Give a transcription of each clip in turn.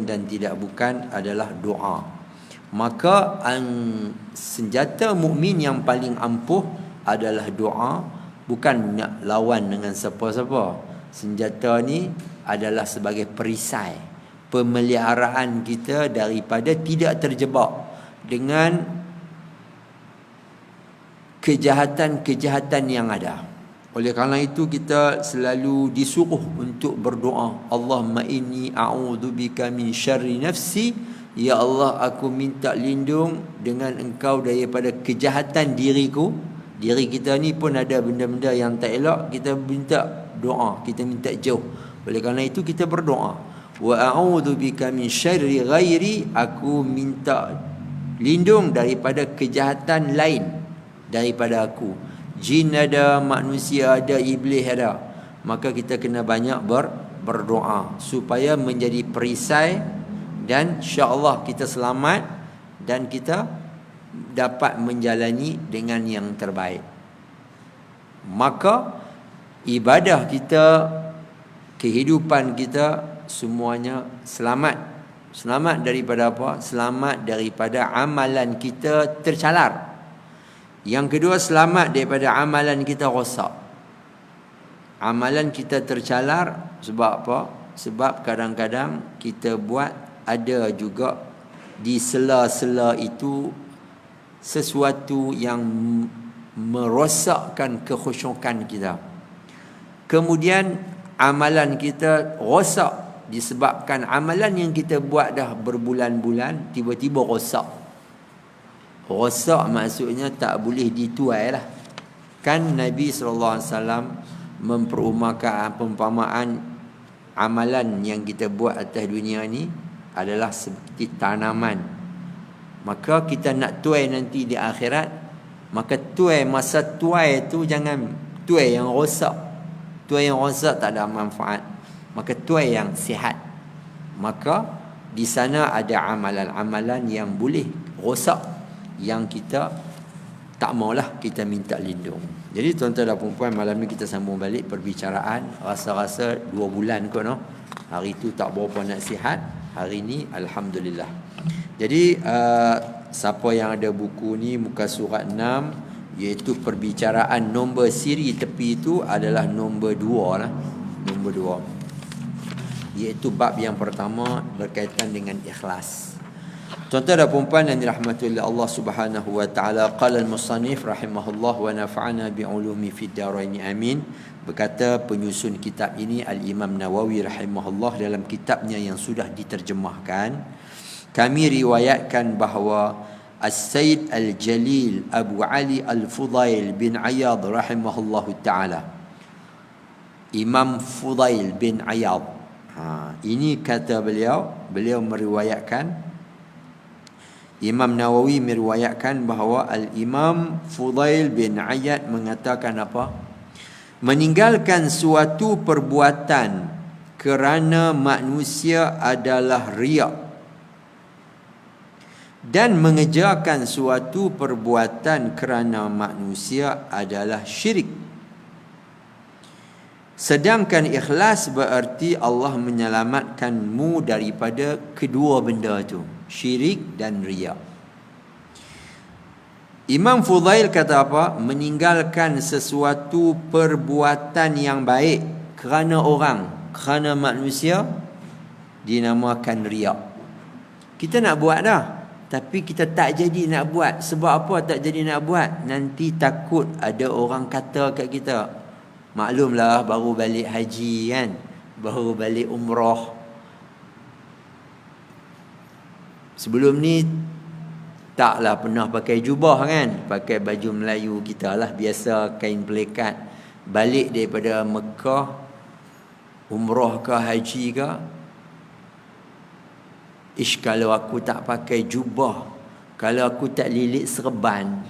dan tidak bukan adalah doa. Maka senjata mukmin yang paling ampuh adalah doa, bukan nak lawan dengan siapa-siapa. Senjata ni adalah sebagai perisai, pemeliharaan kita daripada tidak terjebak dengan kejahatan-kejahatan yang ada. Oleh kerana itu kita selalu disuruh untuk berdoa. Allahumma inni a'udzubika min syarri nafsi. Ya Allah, aku minta lindung dengan engkau daripada kejahatan diriku. Diri kita ni pun ada benda-benda yang tak elok, kita minta doa, kita minta jauh. Oleh kerana itu kita berdoa. Wa a'udzubika min syarri ghairi. Aku minta lindung daripada kejahatan lain daripada aku. Jin ada, manusia ada, iblis ada. Maka kita kena banyak berdoa supaya menjadi perisai, dan insya-Allah kita selamat dan kita dapat menjalani dengan yang terbaik. Maka ibadah kita, kehidupan kita semuanya selamat. Selamat daripada apa? Selamat daripada amalan kita tercalar. Yang kedua, selamat daripada amalan kita rosak. Amalan kita tercalar sebab apa? Sebab kadang-kadang kita buat, ada juga di sela-sela itu sesuatu yang merosakkan kekhusyukan kita. Kemudian amalan kita rosak disebabkan amalan yang kita buat dah berbulan-bulan tiba-tiba rosak. Rosak maksudnya tak boleh dituai lah. Kan Nabi SAW perumpamaan amalan yang kita buat atas dunia ni adalah seperti tanaman. Maka kita nak tuai nanti di akhirat, maka tuai, masa tuai tu jangan tuai yang rosak. Tuai yang rosak tak ada manfaat. Maka tuai yang sihat. Maka di sana ada amalan-amalan yang boleh rosak, yang kita tak maulah kita minta lindung. Jadi tuan-tuan dan puan-puan, malam ni kita sambung balik perbicaraan. Rasa-rasa 2 bulan kot, no? Hari tu tak berapa nak sihat, hari ni alhamdulillah. Jadi siapa yang ada buku ni, muka surat 6, iaitu perbicaraan nombor siri tepi itu adalah nombor 2 lah. Nombor 2, iaitu bab yang pertama berkaitan dengan ikhlas. Tuan-tuan dan puan-puan yang dirahmati oleh Allah Subhanahu wa taala, qala al-musannif rahimahullah wa nafa'ana bi ulumi fid dharain amin. Berkata penyusun kitab ini Al-Imam Nawawi rahimahullah dalam kitabnya yang sudah diterjemahkan, kami riwayatkan bahawa As-Sayyid Al-Jalil Abu Ali Al-Fudail bin Iyad rahimahullah taala, Imam Fudail bin Iyad, ini kata beliau meriwayatkan, Imam Nawawi meriwayatkan bahawa Al-Imam Fudail bin Iyad mengatakan apa? Meninggalkan suatu perbuatan kerana manusia adalah riak, dan mengerjakan suatu perbuatan kerana manusia adalah syirik. Sedangkan ikhlas bererti Allah menyelamatkanmu daripada kedua benda tu, syirik dan riak. Imam Fudail kata apa? Meninggalkan sesuatu perbuatan yang baik kerana orang, kerana manusia, dinamakan riak. Kita nak buat dah, tapi kita tak jadi nak buat. Sebab apa tak jadi nak buat? Nanti takut ada orang kata kat kita. Maklumlah, baru balik haji kan, baru balik umrah. Sebelum ni taklah pernah pakai jubah kan, pakai baju Melayu kita lah, biasa kain pelikat. Balik daripada Mekah, umrah ke haji ke, kalau aku tak pakai jubah, kalau aku tak lilit serban,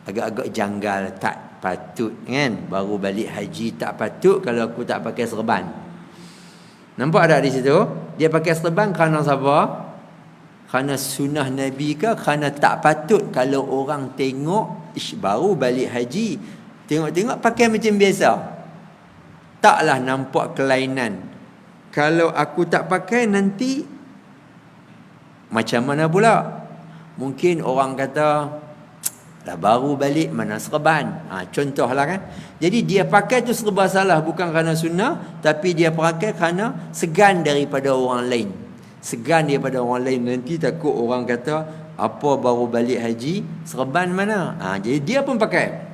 agak-agak janggal, tak patut kan. Baru balik haji tak patut kalau aku tak pakai serban. Nampak tak di situ? Dia pakai serban kerana siapa? Kerana sunnah Nabi ke? Kerana tak patut kalau orang tengok, baru balik haji, tengok-tengok pakai macam biasa. Taklah nampak kelainan. Kalau aku tak pakai nanti Macam mana pula? Mungkin orang kata, dah baru balik mana serban. Contohlah kan. Jadi dia pakai tu serba salah, bukan kerana sunnah, tapi dia pakai kerana segan daripada orang lain. Segan daripada orang lain, nanti takut orang kata, apa baru balik haji, serban mana? Jadi dia pun pakai.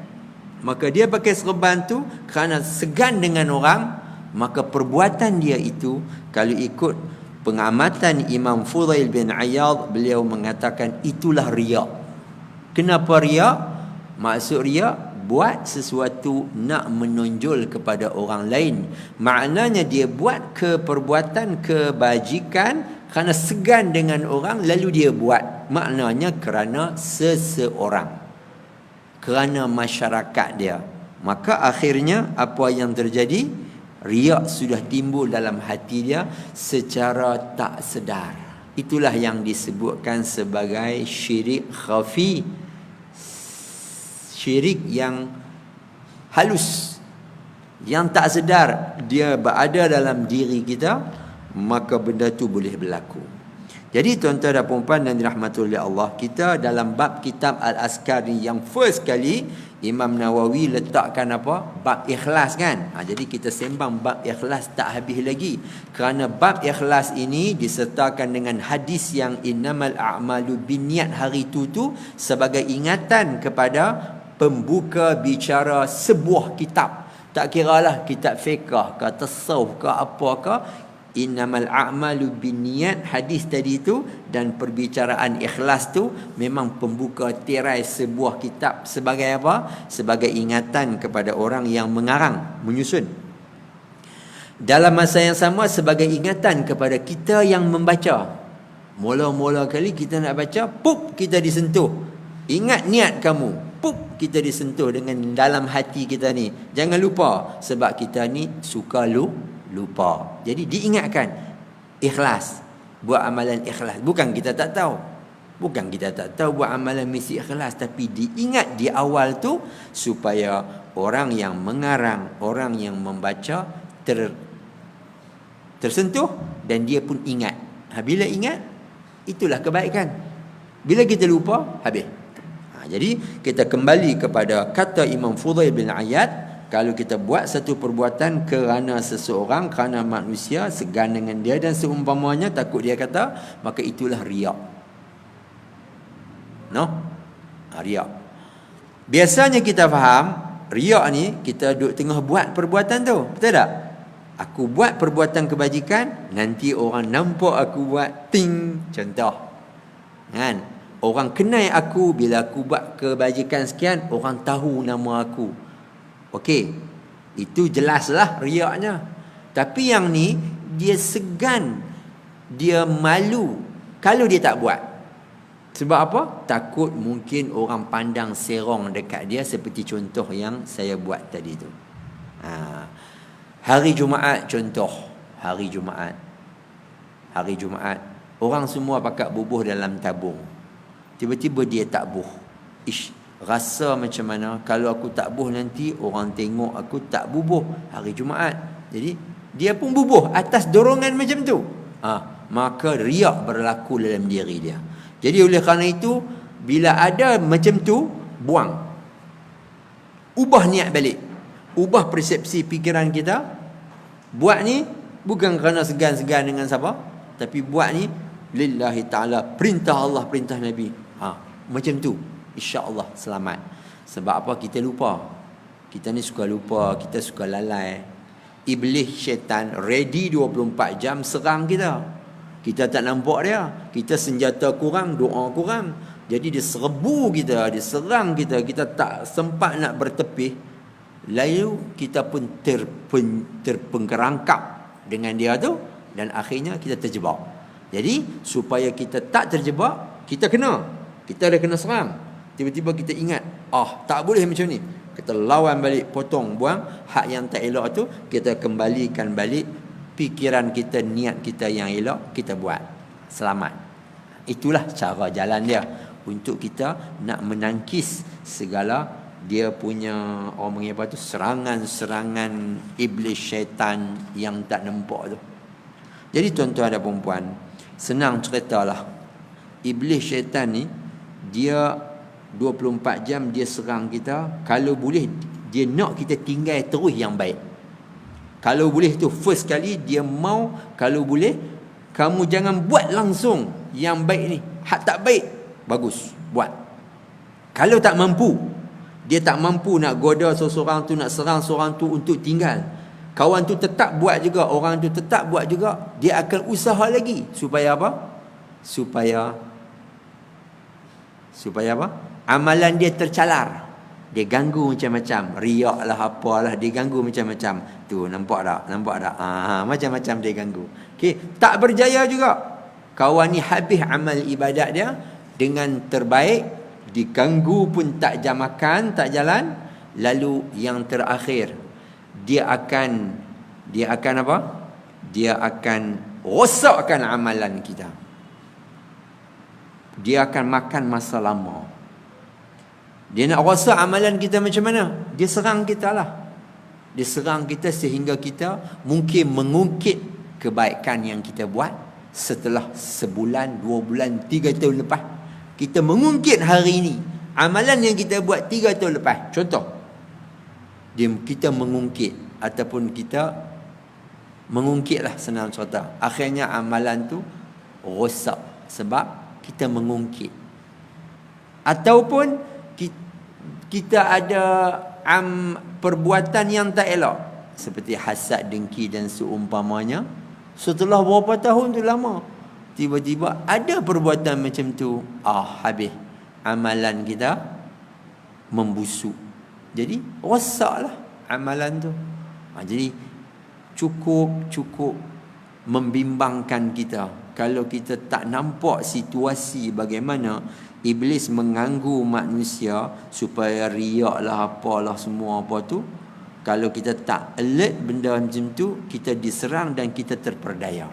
Maka dia pakai serban tu kerana segan dengan orang, maka perbuatan dia itu, kalau ikut pengamatan Imam Fudail bin Iyad, beliau mengatakan itulah riak. Kenapa riak? Maksud riak, buat sesuatu nak menonjol kepada orang lain. Maknanya dia buat perbuatan kebajikan kerana segan dengan orang, lalu dia buat. Maknanya kerana seseorang, kerana masyarakat dia. Maka akhirnya apa yang terjadi? Riak sudah timbul dalam hati dia secara tak sedar. Itulah yang disebutkan sebagai syirik khafi, syirik yang halus, yang tak sedar dia berada dalam diri kita, maka benda tu boleh berlaku. Jadi tuan-tuan dan puan-puan dan dirahmati oleh Allah, kita dalam bab kitab Al-Azkar ni yang first kali Imam Nawawi letakkan apa? Bab ikhlas kan. Jadi kita sembang bab ikhlas tak habis lagi. Kerana bab ikhlas ini disertakan dengan hadis yang innamal a'malu binniyat hari tu sebagai ingatan kepada pembuka bicara sebuah kitab. Tak kiralah kitab fiqh ke tasawuf ke apakah, innamal a'malu binniyat, hadis tadi tu dan perbicaraan ikhlas tu memang pembuka tirai sebuah kitab. Sebagai apa? Sebagai ingatan kepada orang yang mengarang, menyusun. Dalam masa yang sama sebagai ingatan kepada kita yang membaca. Mula-mula kali kita nak baca, pup, kita disentuh. Ingat niat kamu, pup, kita disentuh dengan dalam hati kita ni. Jangan lupa, sebab kita ni suka lupa. Jadi diingatkan, ikhlas, buat amalan ikhlas. Bukan kita tak tahu, buat amalan mesti ikhlas, tapi diingat di awal tu supaya orang yang mengarang, orang yang membaca tersentuh dan dia pun ingat. Bila ingat, itulah kebaikan. Bila kita lupa, habis. Jadi kita kembali kepada kata Imam Fudail bin Iyad, kalau kita buat satu perbuatan kerana seseorang, kerana manusia, segan dengan dia dan seumpamanya, takut dia kata, maka itulah riak. Riak. Biasanya kita faham, riak ni kita duduk tengah buat perbuatan tu. Betul tak? Aku buat perbuatan kebajikan, nanti orang nampak aku buat, ting, contoh. Kan? Orang kenal aku, bila aku buat kebajikan sekian, orang tahu nama aku. Okey, itu jelaslah riaknya. Tapi yang ni, dia segan, dia malu kalau dia tak buat. Sebab apa? Takut mungkin orang pandang serong dekat dia, seperti contoh yang saya buat tadi tu. Hari Jumaat contoh, hari Jumaat, orang semua pakat bubuh dalam tabung. Tiba-tiba dia tak buh. Rasa macam mana kalau aku tak buh, nanti orang tengok aku tak bubuh hari Jumaat. Jadi dia pun bubuh atas dorongan macam tu. Maka riak berlaku dalam diri dia. Jadi oleh kerana itu, bila ada macam tu, buang. Ubah niat balik. Ubah persepsi fikiran kita. Buat ni bukan kerana segan-segan dengan siapa, tapi buat ni lillahi ta'ala, perintah Allah, perintah Nabi. Macam tu, insya-Allah selamat. Sebab apa? Kita lupa. Kita ni suka lupa, kita suka lalai. Iblis, syaitan ready 24 jam serang kita. Kita tak nampak dia. Kita senjata kurang, doa kurang. Jadi dia serbu kita, dia serang kita. Kita tak sempat nak bertepih. Lalu kita pun terpengkerangkap dengan dia tu, dan akhirnya kita terjebak. Jadi supaya kita tak terjebak, kita dah kena serang. Tiba-tiba kita ingat, tak boleh macam ni. Kita lawan balik, potong, buang. Hak yang tak elok tu, kita kembalikan balik. Fikiran kita, niat kita yang elok, kita buat. Selamat. Itulah cara jalan dia untuk kita nak menangkis segala dia punya, orang panggil apa tu, serangan-serangan iblis syaitan yang tak nampak tu. Jadi tuan-tuan dan puan-puan, senang ceritalah. iblis syaitan ni, dia 24 jam dia serang kita. Kalau boleh dia nak kita tinggal terus yang baik. Kalau boleh tu first kali dia mau, kalau boleh kamu jangan buat langsung yang baik ni. Hak tak baik, bagus buat. Kalau tak mampu, dia tak mampu nak goda seseorang tu, nak serang seorang tu untuk tinggal, kawan tu tetap buat juga, orang tu tetap buat juga, dia akan usaha lagi supaya apa? Supaya apa? Amalan dia tercalar. Dia ganggu macam-macam, riak lah apalah, dia ganggu macam-macam. Tu nampak tak? Macam-macam dia ganggu. Okey, tak berjaya juga. Kawan ni habis amal ibadat dia dengan terbaik, diganggu pun tak jam makan, tak jalan. Lalu yang terakhir, dia akan apa? Dia akan rosakkan amalan kita. Dia akan makan masa lama. Dia nak rosak amalan kita macam mana? Dia serang kita lah. Dia serang kita sehingga kita mungkin mengungkit kebaikan yang kita buat setelah sebulan, 2 bulan, 3 tahun lepas. Kita mengungkit hari ini amalan yang kita buat 3 tahun lepas. Contoh, kita mengungkit, ataupun kita mengungkit lah, senang cerita. Akhirnya amalan tu rosak sebab kita mengungkit. Ataupun kita ada perbuatan yang tak elok, seperti hasad, dengki dan seumpamanya. Setelah berapa tahun tu lama, tiba-tiba ada perbuatan macam tu, habis amalan kita membusuk. Jadi rosaklah amalan tu. Jadi cukup membimbangkan kita kalau kita tak nampak situasi bagaimana iblis mengganggu manusia supaya riak lah apalah semua apa tu. Kalau kita tak alert benda macam tu, kita diserang dan kita terperdaya.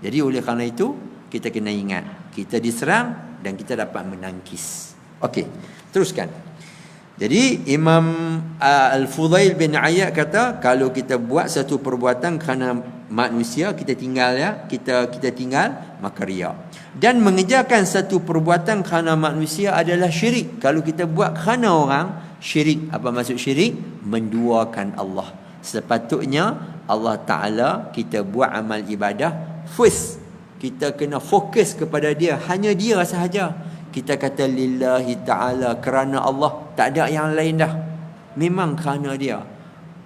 Jadi oleh kerana itu, kita kena ingat, kita diserang dan kita dapat menangkis. Okey, teruskan. Jadi Imam Al-Fudail bin Iyad kata, kalau kita buat satu perbuatan kerana manusia, kita tinggal kita tinggal, maka riak. Dan mengerjakan satu perbuatan kerana manusia adalah syirik. Kalau kita buat kerana orang, syirik. Apa maksud syirik? Menduakan Allah. Sepatutnya Allah Ta'ala, kita buat amal ibadah, first kita kena fokus kepada dia, hanya dia sahaja. Kita kata lillahi ta'ala, kerana Allah, tak ada yang lain dah. Memang kerana dia.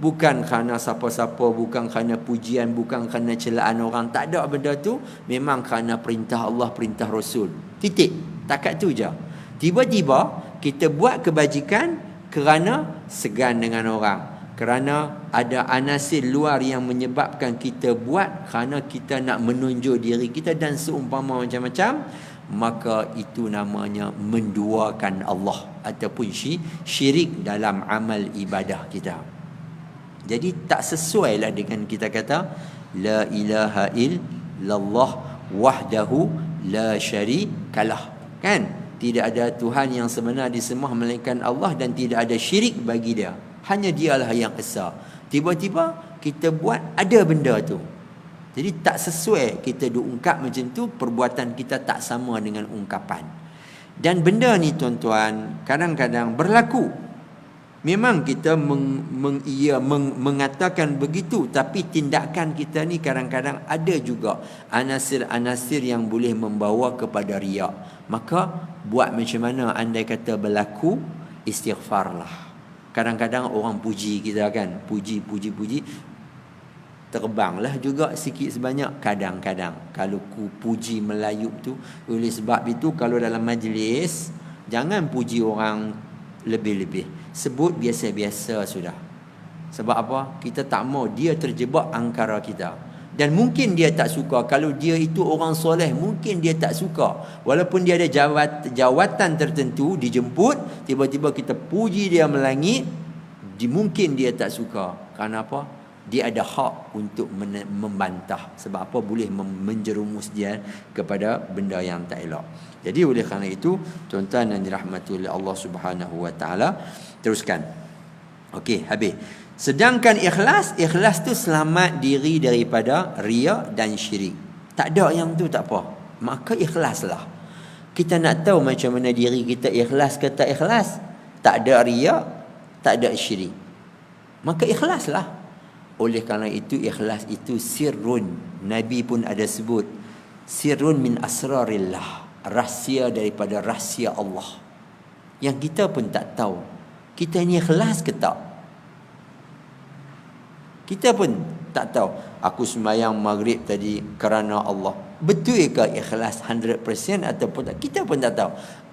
Bukan kerana siapa-siapa, bukan kerana pujian, bukan kerana celaan orang. Tak ada benda tu. Memang kerana perintah Allah, perintah Rasul. Titik. Takat tu je. Tiba-tiba kita buat kebajikan kerana segan dengan orang, kerana ada anasir luar yang menyebabkan kita buat, kerana kita nak menunjuk diri kita dan seumpama macam-macam, maka itu namanya menduakan Allah ataupun syirik dalam amal ibadah kita. Jadi tak sesuai lah dengan kita kata la ilaha illallah wahdahu la syarikalah, kan? Tidak ada Tuhan yang sebenar disembah melainkan Allah, dan tidak ada syirik bagi dia. Hanya dialah yang esa. Tiba-tiba kita buat ada benda tu. Jadi tak sesuai kita ungkap macam tu, perbuatan kita tak sama dengan ungkapan. Dan benda ni tuan-tuan kadang-kadang berlaku. Memang kita mengatakan begitu, tapi tindakan kita ni kadang-kadang ada juga anasir-anasir yang boleh membawa kepada riak. Maka buat macam mana andai kata berlaku, istighfarlah. Kadang-kadang orang puji kita kan, puji, terbanglah juga sikit sebanyak kadang-kadang. Kalau ku puji melayup tu, oleh sebab itu kalau dalam majlis jangan puji orang lebih-lebih. Sebut biasa-biasa sudah. Sebab apa? Kita tak mau dia terjebak angkara kita. Dan mungkin dia tak suka. Kalau dia itu orang soleh, mungkin dia tak suka. Walaupun dia ada jawatan tertentu, dijemput, tiba-tiba kita puji dia melangit, mungkin dia tak suka. Kerana apa? Dia ada hak untuk membantah. Sebab apa? Boleh menjerumus dia kepada benda yang tak elok. Jadi oleh kerana itu, tuan-tuan yang dirahmati oleh Allah Subhanahu Wa Taala, teruskan. Okey, habis. Sedangkan ikhlas tu selamat diri daripada riya dan syirik. Tak ada yang tu, tak apa. Maka ikhlaslah. Kita nak tahu macam mana diri kita ikhlas ke tak ikhlas. Tak ada riak, tak ada syirik, maka ikhlaslah. Oleh kerana itu ikhlas itu sirrun. Nabi pun ada sebut sirrun min asrarillah, rahsia daripada rahsia Allah yang kita pun tak tahu kita ni ikhlas ke tak. Kita pun tak tahu. Aku sembahyang maghrib tadi kerana Allah, betul ke ikhlas 100% ataupun tak? Kita pun tak tahu.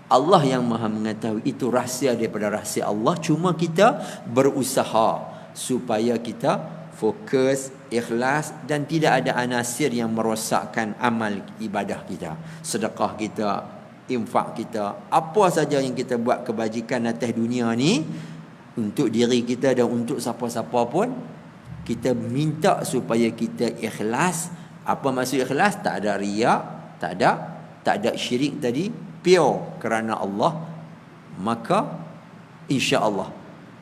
Allah yang maha mengetahui. Itu rahsia daripada rahsia Allah. Cuma kita berusaha supaya kita fokus, ikhlas, dan tidak ada anasir yang merosakkan amal ibadah kita. Sedekah kita, infak kita, apa saja yang kita buat kebajikan atas dunia ni, untuk diri kita dan untuk siapa-siapa pun, kita minta supaya kita ikhlas. Apa maksud ikhlas? Tak ada riak, tak ada syirik tadi, pure kerana Allah. Maka insya-Allah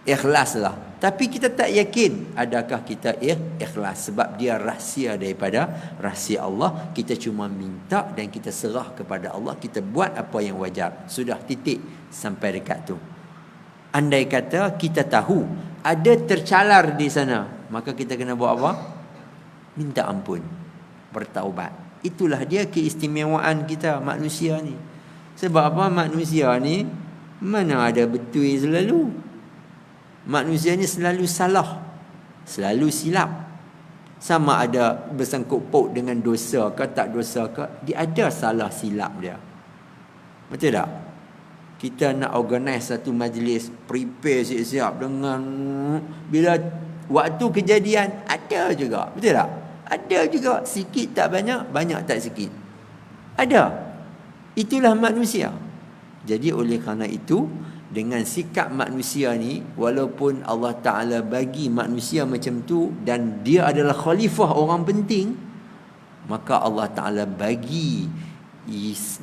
ikhlaslah. Tapi kita tak yakin adakah kita ikhlas, sebab dia rahsia daripada rahsia Allah. Kita cuma minta dan kita serah kepada Allah. Kita buat apa yang wajar. Sudah, titik, sampai dekat tu. Andai kata kita tahu ada tercalar di sana, maka kita kena buat apa? Minta ampun, bertaubat. Itulah dia keistimewaan kita manusia ni. Sebab apa? Manusia ni mana ada betul selalu. Manusia ni selalu salah, selalu silap. Sama ada bersangkut paut dengan dosa ke tak dosa ke, dia ada salah silap dia. Betul tak? Kita nak organize satu majlis, prepare siap-siap dengan, bila waktu kejadian ada juga. Betul tak? Ada juga, sikit tak banyak, banyak tak sikit. Ada. Itulah manusia. Jadi oleh kerana itu, dengan sikap manusia ni, walaupun Allah Ta'ala bagi manusia macam tu dan dia adalah khalifah orang penting, maka Allah Ta'ala bagi,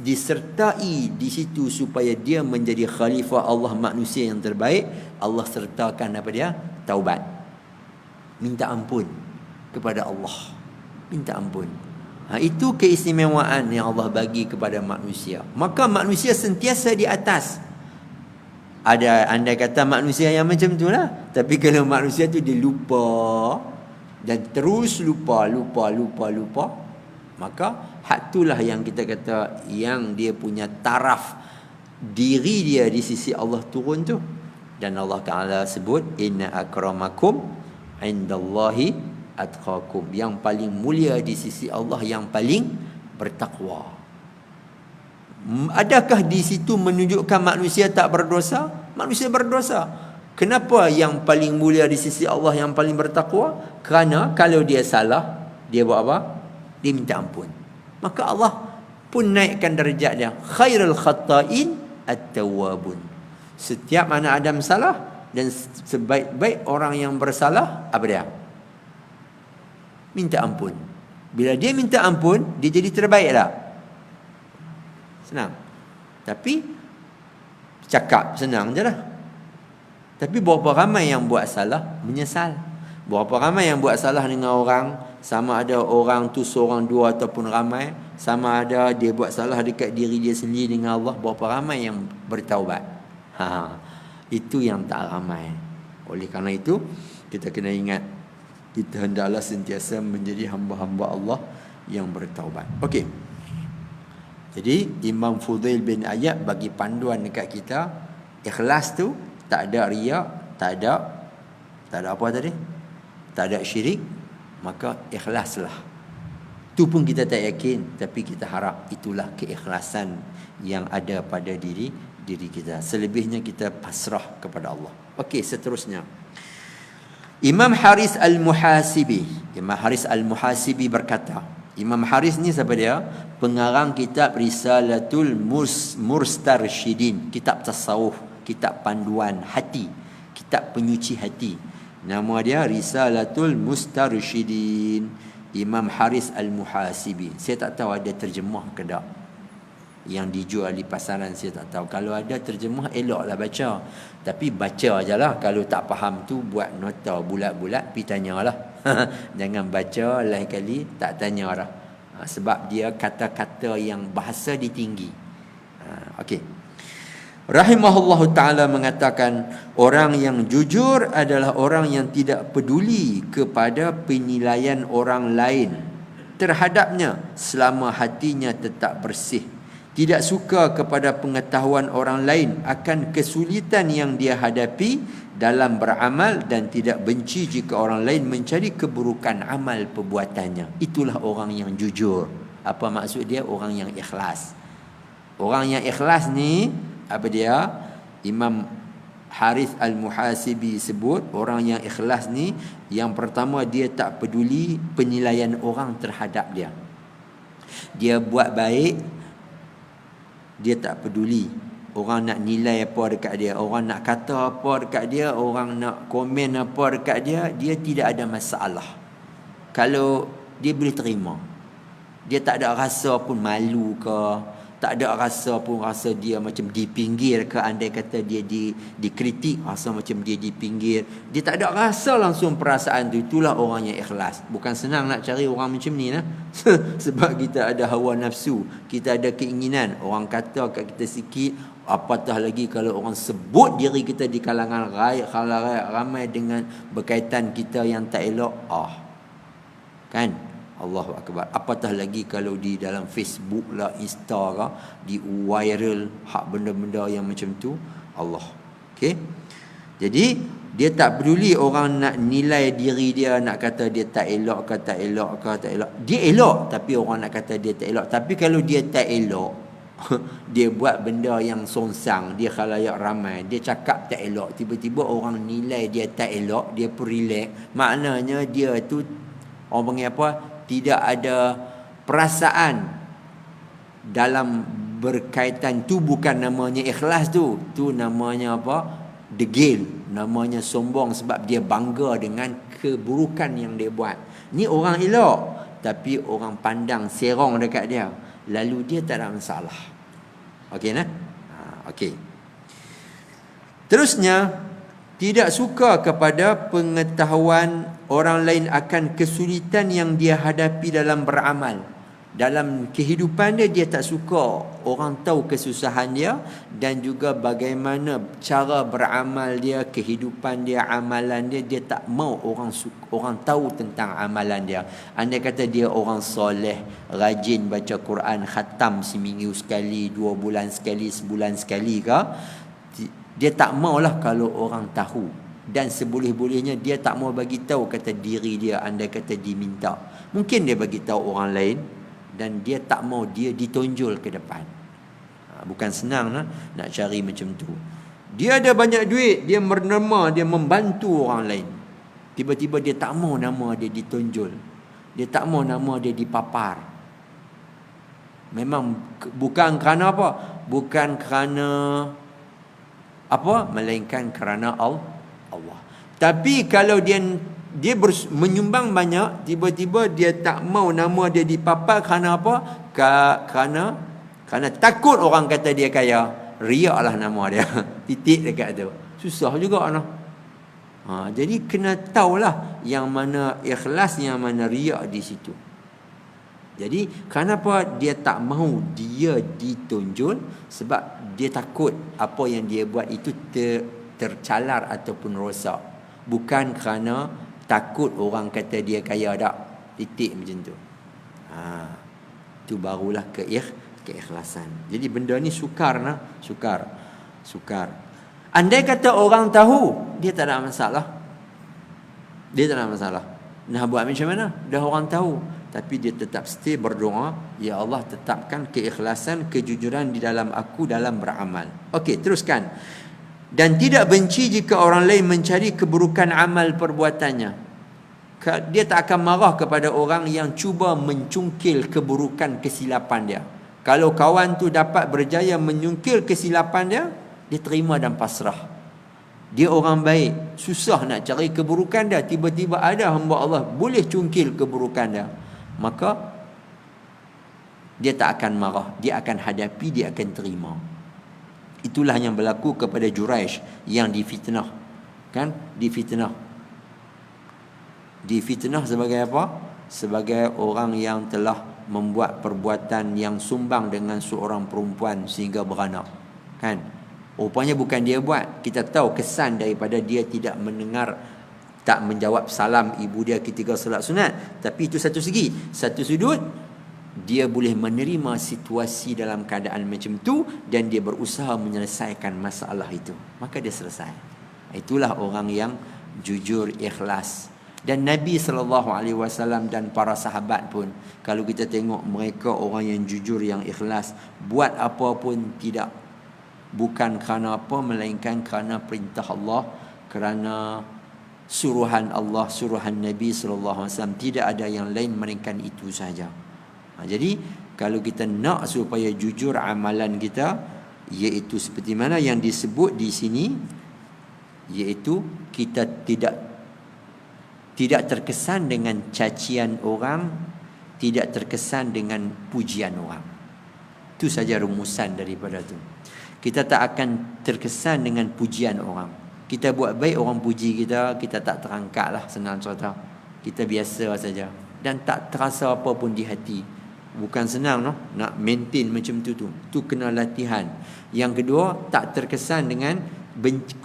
disertai di situ supaya dia menjadi khalifah Allah, manusia yang terbaik. Allah sertakan apa dia? Taubat. Minta ampun kepada Allah. Minta ampun. Itu keistimewaan yang Allah bagi kepada manusia. Maka manusia sentiasa di atas. Ada andai kata manusia yang macam tu lah. Tapi kalau manusia tu dia lupa dan terus lupa, maka hak itulah yang kita kata yang dia punya taraf diri dia di sisi Allah turun tu. Dan Allah Ta'ala sebut inna akramakum indallahi atqakum, yang paling mulia di sisi Allah yang paling bertakwa. Adakah di situ menunjukkan manusia tak berdosa? Manusia berdosa. Kenapa yang paling mulia di sisi Allah yang paling bertakwa? Kerana kalau dia salah, dia buat apa? Dia minta ampun. Maka Allah pun naikkan darjat dia. Khairul khata'in at-tawwabun. Setiap anak Adam salah, dan sebaik-baik orang yang bersalah, apa dia? Minta ampun. Bila dia minta ampun, dia jadi terbaik tak? Senang. Tapi cakap senang je lah. Tapi berapa ramai yang buat salah menyesal. Berapa ramai yang buat salah dengan orang, sama ada orang tu seorang, dua ataupun ramai, sama ada dia buat salah dekat diri dia sendiri dengan Allah, berapa ramai yang bertaubat. Itu yang tak ramai. Oleh kerana itu kita kena ingat, kita hendaklah sentiasa menjadi hamba-hamba Allah yang bertaubat. Okey. Jadi Imam Fudail bin Iyad bagi panduan dekat kita, ikhlas tu tak ada riak, tak ada apa tadi? Tak ada syirik, maka ikhlaslah. Tu pun kita tak yakin, tapi kita harap itulah keikhlasan yang ada pada diri kita. Selebihnya kita pasrah kepada Allah. Okey, seterusnya. Imam Haris Al-Muhasibi. Imam Haris Al-Muhasibi berkata, Imam Haris ni siapa dia? Pengarang kitab Risalatul Mustarsyidin, kitab tasawuf, kitab panduan hati, kitab penyuci hati. Nama dia Risalatul Mustarsyidin, Imam Haris Al-Muhasibi. Saya tak tahu ada terjemah ke tak yang dijual di pasaran, saya tak tahu. Kalau ada terjemah, eloklah baca. Tapi baca je lah. Kalau tak faham tu, buat nota bulat-bulat, pergi tanyalah. Jangan baca lain kali tak tanya lah. Sebab dia kata-kata yang bahasa ditinggi. Okey. Rahimahullahu ta'ala mengatakan, orang yang jujur adalah orang yang tidak peduli kepada penilaian orang lain terhadapnya selama hatinya tetap bersih. Tidak suka kepada pengetahuan orang lain akan kesulitan yang dia hadapi dalam beramal, dan tidak benci jika orang lain mencari keburukan amal perbuatannya. Itulah orang yang jujur. Apa maksud dia? Orang yang ikhlas. Orang yang ikhlas ni, apa dia? Imam Harith Al-Muhasibi sebut, orang yang ikhlas ni, yang pertama, dia tak peduli penilaian orang terhadap dia. Dia buat baik, dia tak peduli orang nak nilai apa dekat dia, orang nak kata apa dekat dia, orang nak komen apa dekat dia, dia tidak ada masalah. Kalau dia boleh terima, dia tak ada rasa pun malu ke, tak ada rasa pun rasa dia macam dipinggir ke. Andai kata dia dikritik, rasa macam dia dipinggir, dia tak ada rasa langsung perasaan tu. Itulah orang yang ikhlas. Bukan senang nak cari orang macam ni lah. Sebab kita ada hawa nafsu, kita ada keinginan. Orang kata kat kita sikit, apatah lagi kalau orang sebut diri kita di kalangan khalayak ramai dengan berkaitan kita yang tak elok. Kan? Allahu Akbar. Apatah lagi kalau di dalam Facebook lah, Insta lah, di viral hak benda-benda yang macam tu. Allah. Okey. Jadi dia tak peduli orang nak nilai diri dia, nak kata dia tak elok ke tak elok ke tak elok. Dia elok tapi orang nak kata dia tak elok. Tapi kalau dia tak elok, dia buat benda yang songsang, dia khalayak ramai, dia cakap tak elok, tiba-tiba orang nilai dia tak elok, dia pun relax. Maknanya dia tu, orang panggil apa, tidak ada perasaan dalam berkaitan tu. Bukan namanya ikhlas tu. Tu namanya apa? Degil. Namanya sombong, sebab dia bangga dengan keburukan yang dia buat. Ni orang elok, tapi orang pandang serong dekat dia, lalu dia tak ada masalah. Okey nah? Okey. Terusnya, tidak suka kepada pengetahuan orang lain akan kesulitan yang dia hadapi dalam beramal. Dalam kehidupan dia, dia tak suka orang tahu kesusahan dia, dan juga bagaimana cara beramal dia, kehidupan dia, amalan dia. Dia tak mau orang tahu tentang amalan dia. Andai kata dia orang soleh, rajin baca Quran, khatam seminggu sekali, 2 bulan sekali, sebulan sekali ke, dia tak maulah kalau orang tahu. Dan seboleh-bolehnya dia tak mau bagi tahu kata diri dia, andai kata diminta. Mungkin dia bagi tahu orang lain, dan dia tak mau dia ditonjol ke depan. Bukan senang nak cari macam tu. Dia ada banyak duit, dia bernama, dia membantu orang lain. Tiba-tiba dia tak mau nama dia ditonjol, dia tak mau nama dia dipapar. Memang bukan kerana apa? Bukan kerana apa? Melainkan kerana Allah. Tapi kalau dia menyumbang banyak, tiba-tiba dia tak mau nama dia dipapar, kerana apa? Kerana takut orang kata dia kaya. Riaklah nama dia. Titik dekat tu. Susah juga noh. Jadi kena tahulah yang mana ikhlas, yang mana riak di situ. Jadi kenapa dia tak mahu dia ditonjol? Sebab dia takut apa yang dia buat itu tercalar ataupun rosak. Bukan kerana takut orang kata dia kaya tak. Titik macam tu. Itu barulah keikhlasan. Jadi benda ni sukar. Andai kata orang tahu, dia tak ada masalah. Nak buat macam mana? Dah orang tahu. Tapi dia tetap stay berdoa, ya Allah tetapkan keikhlasan, kejujuran di dalam aku dalam beramal. Okey, teruskan. Dan tidak benci jika orang lain mencari keburukan amal perbuatannya. Dia tak akan marah kepada orang yang cuba mencungkil keburukan kesilapan dia. Kalau kawan tu dapat berjaya menyungkil kesilapan dia, dia terima dan pasrah. Dia orang baik, susah nak cari keburukan dia, tiba-tiba ada hamba Allah boleh cungkil keburukan dia, maka dia tak akan marah, dia akan hadapi, dia akan terima. Itulah yang berlaku kepada Juraish yang difitnah. Kan? Difitnah sebagai apa? Sebagai orang yang telah membuat perbuatan yang sumbang dengan seorang perempuan sehingga beranak, kan? Rupanya bukan dia buat. Kita tahu kesan daripada dia tidak mendengar, tak menjawab salam ibu dia ketika solat sunat. Tapi itu satu segi. Satu sudut, dia boleh menerima situasi dalam keadaan macam tu dan dia berusaha menyelesaikan masalah itu. Maka dia selesai. Itulah orang yang jujur, ikhlas. Dan Nabi SAW dan para sahabat pun, kalau kita tengok mereka orang yang jujur, yang ikhlas, buat apa pun tidak, bukan kerana apa, melainkan kerana perintah Allah, kerana suruhan Allah, suruhan Nabi SAW. Tidak ada yang lain melainkan itu saja. Jadi kalau kita nak supaya jujur amalan kita, iaitu seperti mana yang disebut di sini, iaitu kita tidak terkesan dengan cacian orang, tidak terkesan dengan pujian orang. Itu saja rumusan daripada tu. Kita tak akan terkesan dengan pujian orang. Kita buat baik, orang puji kita, kita tak terangkat lah, senang cerita. Kita biasa saja dan tak terasa apa pun di hati. Bukan senang, no? Nak maintain macam tu. Tu kena latihan. Yang kedua, tak terkesan dengan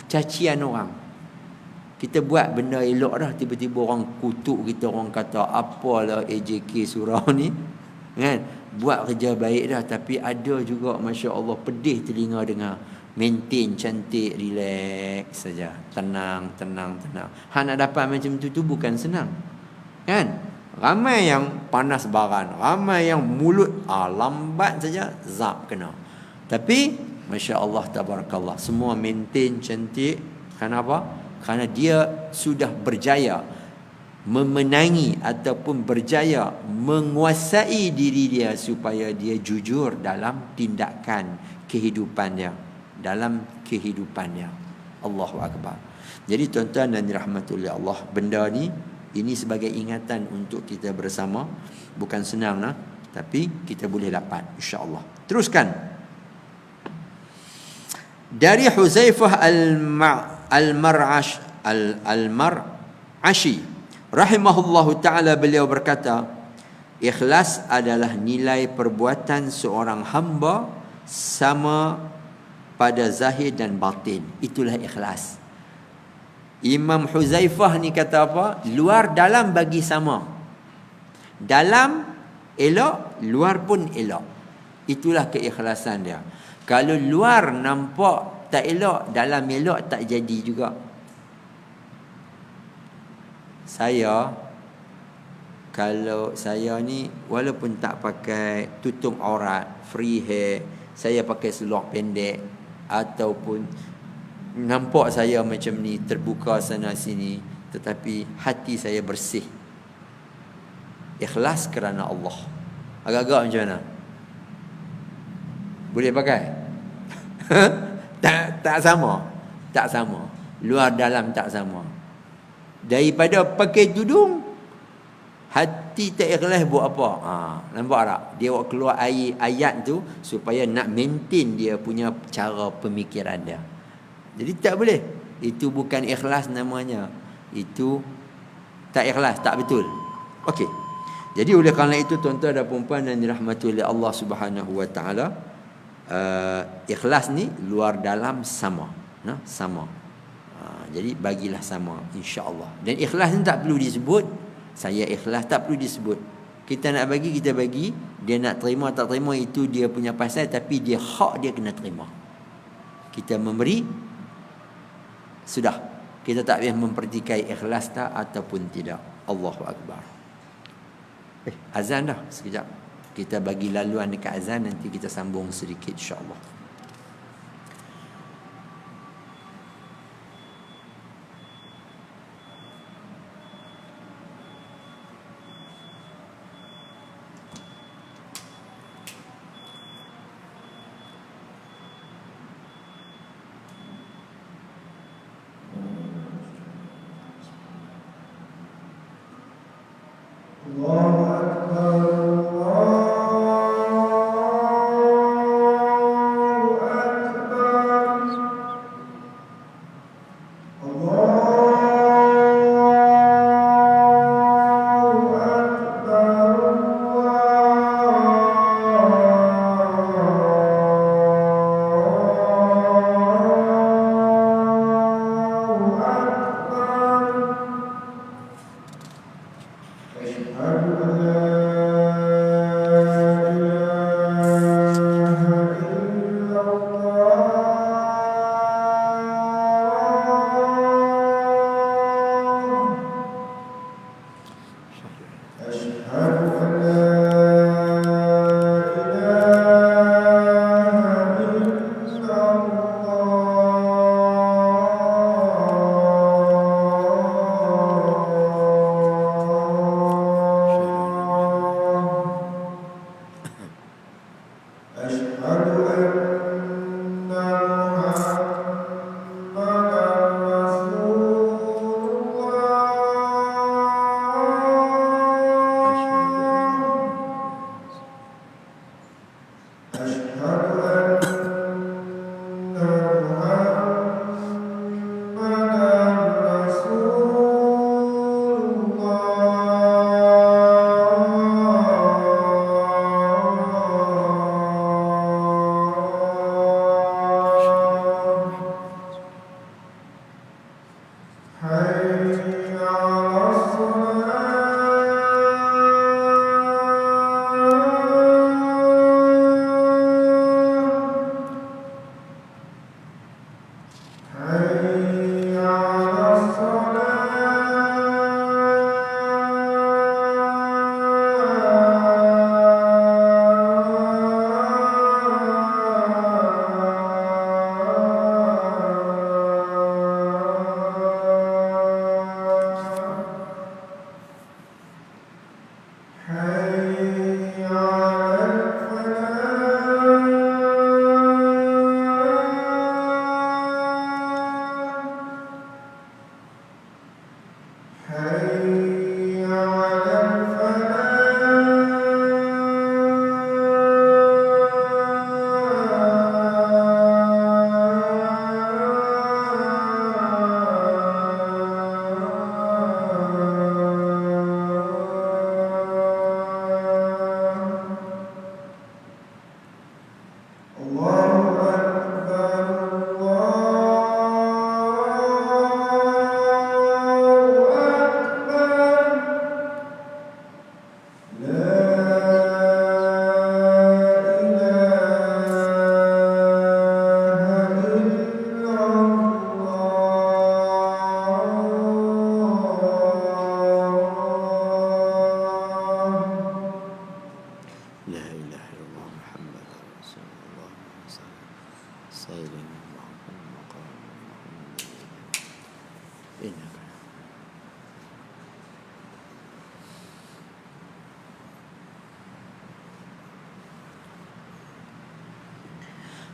cacian orang. Kita buat benda elok dah, tiba-tiba orang kutuk kita, orang kata apalah AJK surau ni, kan? Buat kerja baik dah, tapi ada juga Masya Allah pedih telinga dengar. Maintain cantik, relax saja, tenang. Hak nak dapat macam tu bukan senang, kan? Ramai yang panas baran, ramai yang mulut lambat saja zap kena. Tapi Masya Allah tabarakallah, semua maintain cantik. Kenapa? Kerana dia sudah berjaya memenangi ataupun berjaya menguasai diri dia supaya dia jujur dalam tindakan kehidupan dia, dalam kehidupan dia. Allahu Akbar. Jadi tuan-tuan dan dirahmati oleh Allah, benda ni, ini sebagai ingatan untuk kita bersama. Bukan senang lah, tapi kita boleh dapat insya-Allah. Teruskan. Dari Huzaifah al-Mar'ashi rahimahullahu ta'ala, beliau berkata, ikhlas adalah nilai perbuatan seorang hamba sama pada zahir dan batin. Itulah ikhlas. Imam Huzaifah ni kata apa? Luar dalam bagi sama. Dalam elok, luar pun elok. Itulah keikhlasan dia. Kalau luar nampak tak elok, dalam elok, tak jadi juga. Kalau saya ni walaupun tak pakai tutup aurat, free hair, saya pakai seluar pendek, ataupun nampak saya macam ni terbuka sana sini, tetapi hati saya bersih, ikhlas kerana Allah. Agak-agak macam mana? Boleh pakai? tak sama. Luar dalam tak sama. Daripada pakai tudung, hati tak ikhlas, buat apa? Nampak tak? Dia keluar ayat tu supaya nak maintain dia punya cara pemikiran dia. Jadi tak boleh. Itu bukan ikhlas namanya. Itu tak ikhlas, tak betul. Okey. Jadi oleh kerana itu tuan-tuan dan puan-puan yang dirahmati oleh Allah Subhanahu wa taala, ikhlas ni luar dalam sama, sama. Jadi bagilah sama insya-Allah. Dan ikhlas ni tak perlu disebut saya ikhlas, tak perlu disebut. Kita nak bagi, kita bagi. Dia nak terima tak terima, itu dia punya pasal, tapi dia hak dia kena terima. Kita memberi, sudah. Kita tak payah mempertikai ikhlas tak ataupun tidak. Allahu Akbar. Azan dah sekejap. Kita bagi laluan dekat azan, nanti kita sambung sedikit insya-Allah.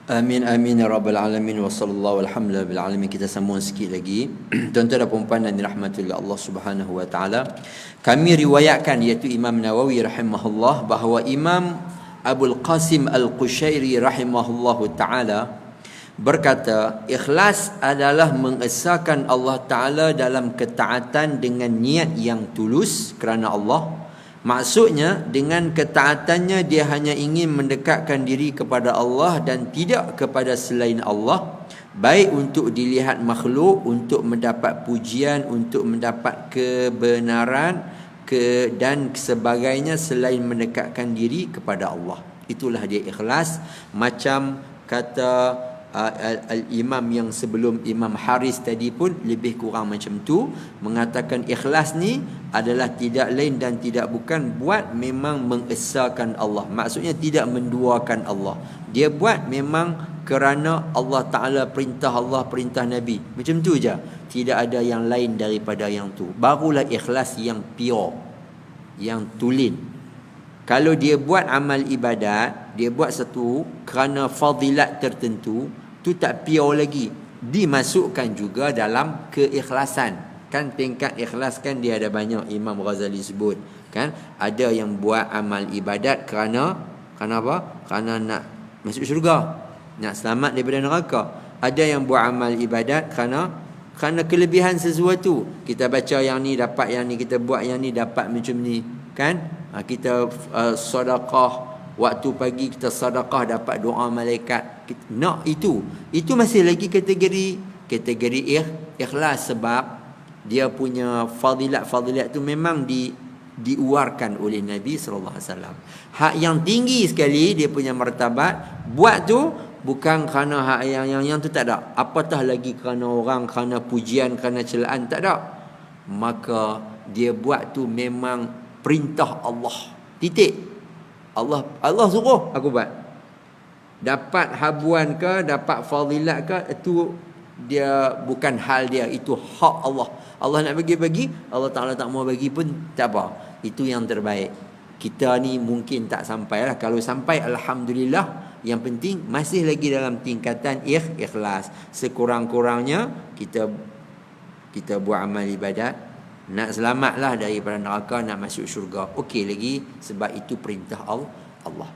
Amin amin ya rabbal alamin wa sallallahu alhamdulillah bil alamin. Kita sambung sikit lagi. Tuan-tuan dan puan-puan dan dirahmati oleh Allah Subhanahu wa taala. Kami riwayatkan iaitu Imam Nawawi rahimahullah bahawa Imam Abdul Qasim Al-Qushairi rahimahullahu taala berkata, ikhlas adalah mengesahkan Allah taala dalam ketaatan dengan niat yang tulus kerana Allah. Maksudnya dengan ketaatannya dia hanya ingin mendekatkan diri kepada Allah dan tidak kepada selain Allah, baik untuk dilihat makhluk, untuk mendapat pujian, untuk mendapat kebenaran dan sebagainya selain mendekatkan diri kepada Allah. Itulah dia ikhlas. Macam kata Al-Imam yang sebelum Imam Haris tadi pun lebih kurang macam tu, mengatakan ikhlas ni adalah tidak lain dan tidak bukan buat memang mengesahkan Allah. Maksudnya tidak menduakan Allah. Dia buat memang kerana Allah Ta'ala perintah Allah, perintah Nabi. Macam tu je. Tidak ada yang lain daripada yang tu. Barulah ikhlas yang pure, yang tulen. Kalau dia buat amal ibadat, dia buat satu kerana fadilat tertentu, tu tak pure lagi. Dimasukkan juga dalam keikhlasan. Kan tingkat ikhlas kan dia ada banyak, Imam Ghazali sebut. Kan ada yang buat amal ibadat kerana apa? Kerana nak masuk syurga, nak selamat daripada neraka. Ada yang buat amal ibadat kerana kelebihan sesuatu. Kita baca yang ni dapat yang ni, kita buat yang ni dapat macam ni. Kan? Kita sedekah waktu pagi, kita sedekah dapat doa malaikat. Nak itu masih lagi kategori ikhlas, sebab dia punya fadilat tu memang diuarkan oleh Nabi sallallahu alaihi wasallam. Hak yang tinggi sekali dia punya martabat, buat tu bukan kerana hak yang tu tak ada. Apatah lagi kerana orang, kerana pujian, kerana celaan, tak ada. Maka dia buat tu memang perintah Allah. Titik. Allah suruh aku buat. Dapat habuan ke, dapat fadilat ke, itu dia bukan hal dia, itu hak Allah. Allah nak bagi, Allah Ta'ala tak mau bagi pun tak apa. Itu yang terbaik. Kita ni mungkin tak sampai lah. Kalau sampai, alhamdulillah, Yang penting masih lagi dalam tingkatan ikhlas. Sekurang-kurangnya kita buat amal ibadat, nak selamatlah daripada neraka, nak masuk syurga. Okey lagi, sebab itu perintah Allah.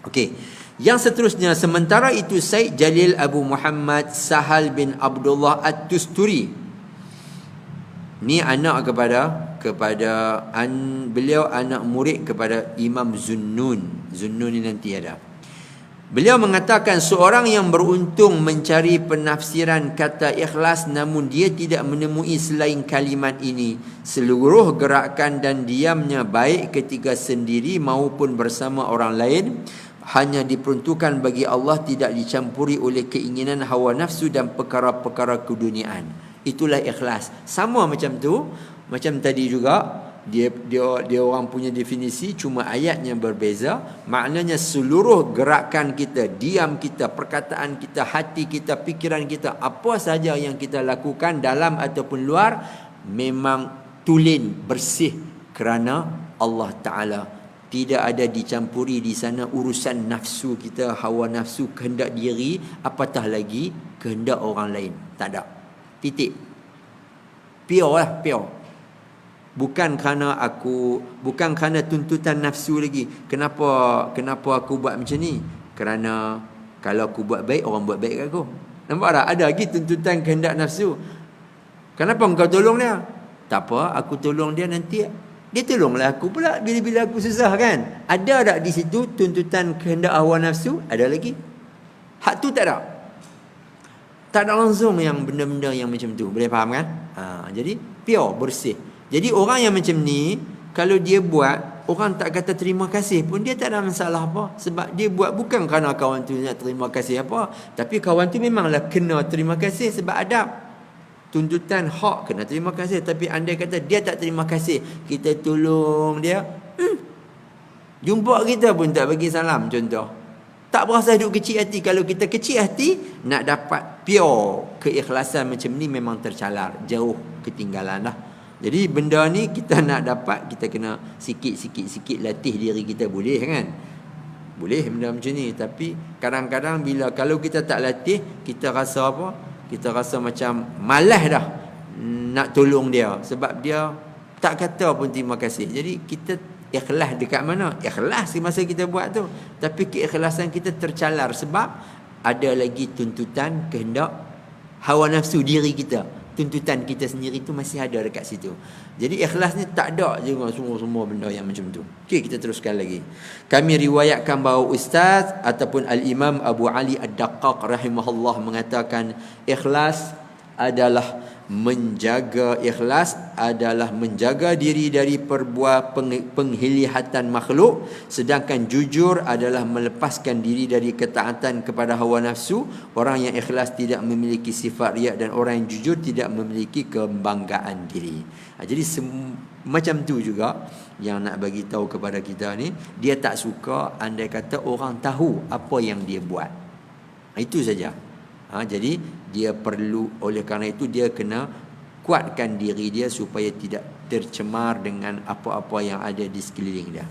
Okey. Yang seterusnya, sementara itu Said Jalil Abu Muhammad Sahal bin Abdullah At-Tusturi, ni anak beliau anak murid kepada Imam Zunnun. Zunnun ni nanti ada. Beliau mengatakan seorang yang beruntung mencari penafsiran kata ikhlas namun dia tidak menemui selain kalimat ini. Seluruh gerakan dan diamnya baik ketika sendiri maupun bersama orang lain hanya diperuntukkan bagi Allah, tidak dicampuri oleh keinginan hawa nafsu dan perkara-perkara keduniaan. Itulah ikhlas. Sama macam tu, macam tadi juga dia orang punya definisi, cuma ayatnya berbeza. Maknanya seluruh gerakan kita, diam kita, perkataan kita, hati kita, pikiran kita, apa saja yang kita lakukan dalam ataupun luar, memang tulen bersih kerana Allah Ta'ala. Tidak ada dicampuri di sana urusan nafsu kita, hawa nafsu, kehendak diri, apatah lagi kehendak orang lain. Tak ada. Titik. Pure lah, pure. Bukan kerana tuntutan nafsu lagi. Kenapa aku buat macam ni? Kerana kalau aku buat baik, orang buat baik kat aku. Nampak tak? Ada lagi tuntutan kehendak nafsu. Kenapa engkau tolong dia? Tak apa, aku tolong dia, nanti dia tolonglah aku pula bila-bila aku susah kan. Ada tak di situ tuntutan kehendak hawa nafsu? Ada lagi. Hak tu tak ada. Tak ada langsung yang benda-benda yang macam tu. Boleh faham kan? Jadi pure, bersih. Jadi orang yang macam ni, kalau dia buat, orang tak kata terima kasih pun dia tak ada masalah apa. Sebab dia buat bukan kerana kawan tu nak terima kasih apa, tapi kawan tu memanglah kena terima kasih sebab adab. Tuntutan hak kena terima kasih. Tapi andai kata dia tak terima kasih, kita tolong dia, jumpa kita pun tak bagi salam contoh, tak berasa duduk kecil hati. Kalau kita kecil hati, nak dapat pure keikhlasan macam ni memang tercalar, jauh ketinggalan lah. Jadi benda ni kita nak dapat, kita kena sikit-sikit latih diri kita. Boleh kan? Boleh benda macam ni. Tapi kadang-kadang kalau kita tak latih, kita rasa apa? Kita rasa macam malas dah nak tolong dia, sebab dia tak kata pun terima kasih. Jadi kita ikhlas dekat mana? Ikhlas masa kita buat tu, tapi keikhlasan kita tercalar sebab ada lagi tuntutan kehendak hawa nafsu diri kita. Tuntutan kita sendiri tu masih ada dekat situ. Jadi ikhlas ni tak ada je semua benda yang macam tu. Okey, kita teruskan lagi. Kami riwayatkan bahawa Ustaz ataupun Al-Imam Abu Ali Ad-Daqqaq rahimahullah mengatakan ikhlas adalah menjaga diri dari perbuatan penghilihatan makhluk, sedangkan jujur adalah melepaskan diri dari ketaatan kepada hawa nafsu. Orang yang ikhlas tidak memiliki sifat riak dan orang yang jujur tidak memiliki kebanggaan diri. Jadi macam tu juga yang nak bagi tahu kepada kita ni, dia tak suka andai kata orang tahu apa yang dia buat. Itu saja. Jadi dia perlu, oleh kerana itu dia kena kuatkan diri dia supaya tidak tercemar dengan apa-apa yang ada di sekeliling dia.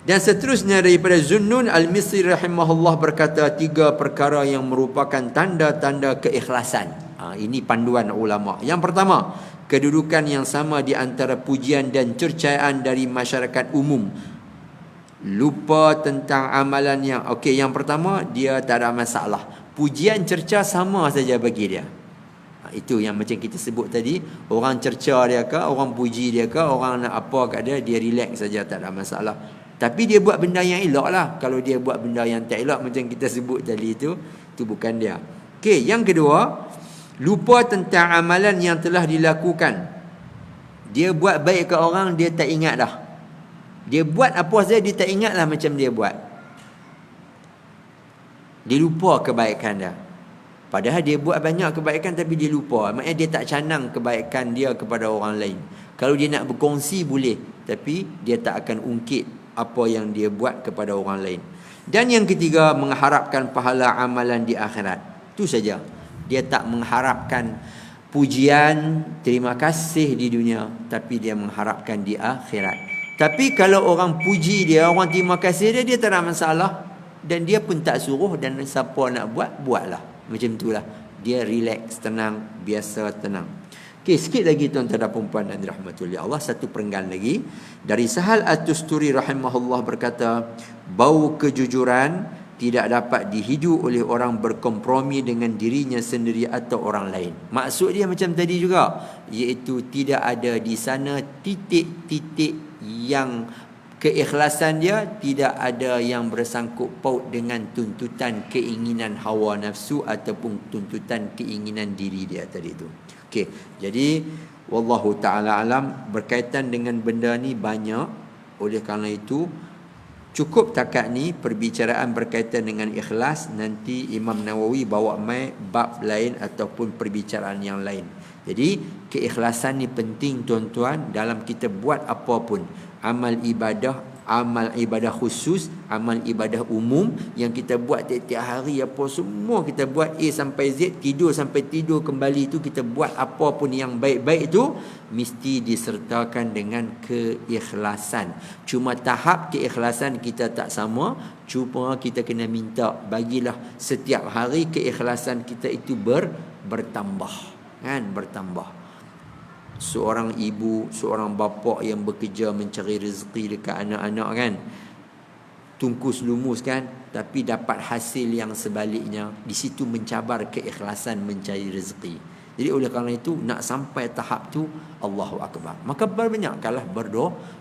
Dan seterusnya daripada Zunnun Al-Misri rahimahullah berkata, 3 perkara yang merupakan tanda-tanda keikhlasan. Ini panduan ulama. Yang pertama, kedudukan yang sama di antara pujian dan cercaan dari masyarakat umum. Lupa tentang amalan yang yang pertama, dia tak ada masalah. Pujian cerca sama saja bagi dia. Itu yang macam kita sebut tadi, orang cerca dia ke, orang puji dia ke, orang nak apa kat dia relax saja, tak ada masalah. Tapi dia buat benda yang elok lah. Kalau dia buat benda yang tak elok macam kita sebut tadi itu bukan dia. Okey, yang kedua, lupa tentang amalan yang telah dilakukan. Dia buat baik ke orang, dia tak ingat dah. Dia buat apa saja, dia tak ingat lah macam dia buat. Dia lupa kebaikan dia. Padahal dia buat banyak kebaikan, tapi dia lupa. Maknanya dia tak canang kebaikan dia kepada orang lain. Kalau dia nak berkongsi boleh, tapi dia tak akan ungkit apa yang dia buat kepada orang lain. Dan yang ketiga, mengharapkan pahala amalan di akhirat. Itu saja. Dia tak mengharapkan pujian, terima kasih di dunia, tapi dia mengharapkan di akhirat. Tapi kalau orang puji dia, orang terima kasih dia tak ada masalah. dan dia pun tak suruh, dan siapa nak buatlah. Macam itulah. Dia relax, tenang, biasa, tenang. Okey, sikit lagi tuan-tuan dan puan-puan dan dirahmati oleh Allah, satu perenggan lagi. Dari Sahal At-Tusturi rahimahullah berkata, bau kejujuran tidak dapat dihidu oleh orang berkompromi dengan dirinya sendiri atau orang lain. Maksud dia macam tadi juga, iaitu tidak ada di sana titik-titik yang keikhlasan dia tidak ada yang bersangkut paut dengan tuntutan keinginan hawa nafsu ataupun tuntutan keinginan diri dia tadi tu. Okey, jadi wallahu taala alam, berkaitan dengan benda ni banyak. Oleh kerana itu cukup takat ni perbicaraan berkaitan dengan ikhlas. Nanti Imam Nawawi bawa mai bab lain ataupun perbicaraan yang lain. Jadi keikhlasan ni penting tuan-tuan dalam kita buat apa pun. Amal ibadah khusus, amal ibadah umum yang kita buat tiap-tiap hari, apa semua kita buat A sampai Z, tidur sampai tidur kembali, itu kita buat apa pun yang baik-baik itu mesti disertakan dengan keikhlasan. Cuma tahap keikhlasan kita tak sama. Cuma kita kena minta, bagilah setiap hari keikhlasan kita itu bertambah, kan, bertambah. Seorang ibu, seorang bapa yang bekerja mencari rezeki dekat anak-anak, kan, tungkus lumus, kan, tapi dapat hasil yang sebaliknya. Di situ mencabar keikhlasan mencari rezeki. Jadi oleh kerana itu nak sampai tahap tu, Allahu Akbar, maka berbanyakkanlah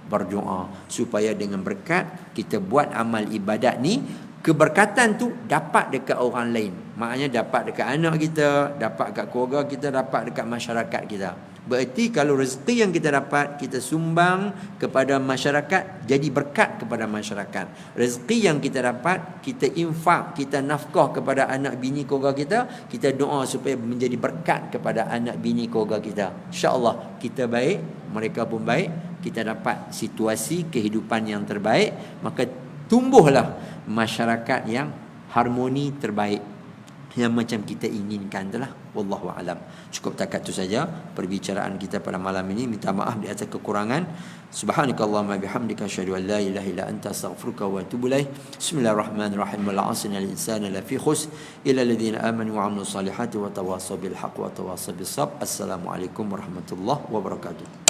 berdoa supaya dengan berkat kita buat amal ibadat ni, keberkatan tu dapat dekat orang lain. Maknanya dapat dekat anak kita, dapat dekat keluarga kita, dapat dekat masyarakat kita. Berarti kalau rezeki yang kita dapat, kita sumbang kepada masyarakat, jadi berkat kepada masyarakat. Rezeki yang kita dapat, kita infak, kita nafkah kepada anak bini keluarga kita, kita doa supaya menjadi berkat kepada anak bini keluarga kita. InsyaAllah kita baik, mereka pun baik, kita dapat situasi kehidupan yang terbaik, maka tumbuhlah masyarakat yang harmoni terbaik, yang macam kita inginkan itulah. Wallahu alam. Cukup takat tu saja perbicaraan kita pada malam ini. Minta maaf di atas kekurangan. Subhanakallahumma bihamdika asyhadu an la ilaha illa anta astaghfiruka wa atubu ilaik. Bismillahirrahmanirrahim. Wal 'asri innal insana lafi khusr illa alladhina amanu wa 'amilus salihati wa tawassaw bil haqq wa tawassaw bis sabr. Assalamualaikum warahmatullahi wabarakatuh.